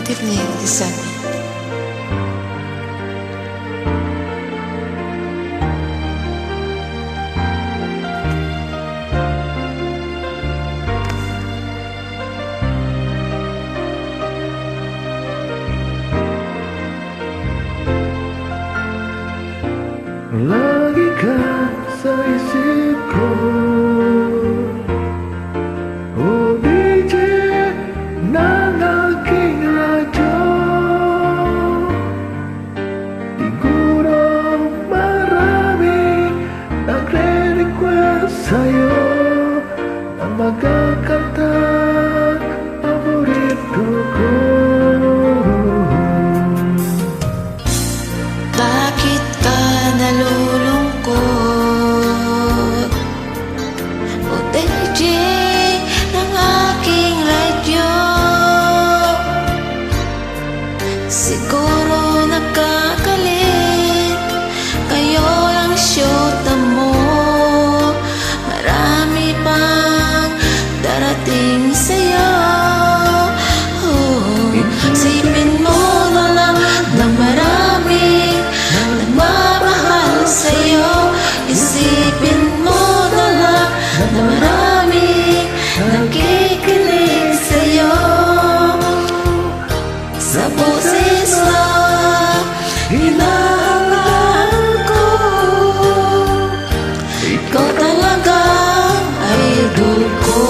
Tiffany Desani. Lagi ka sa isip ko, o DJ ng aking radyo. Siguro maraming nagre-request sa'yo ang magkakanta paborito ko. Bakit ka nalulungkot? O DJ ng aking radyo, siguro nakakalit kayo ang syota mo. Marami pang darating sa'yo. Isipin mo na lang na maraming nagmamahal sa'yo. Isipin mo na lang na maraming nakikinig sa'yo. Sa boses na hinahangaan ko, ikaw talaga ang idol ko.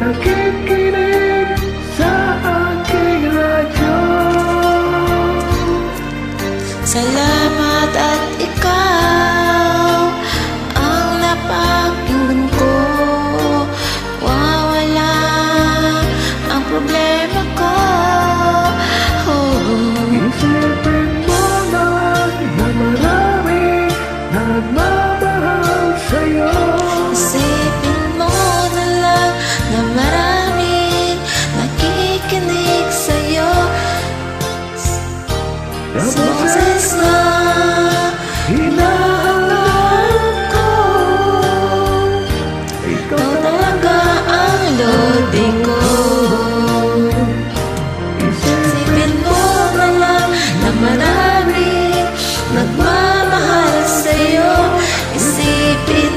Nakikinig sa aking radyo. Salamat at ikaw ang napakinggan ko. Wawala ang problema ko. Isipin mo na maraming nagmamahal sa'yo. Isipin mo na lang na maraming nakikinig sa'yo. Sa boses na hinahangaan ko, ikaw talaga ang lodi ko. Isipin mo na lang na maraming nagmamahal sa'yo. Isipin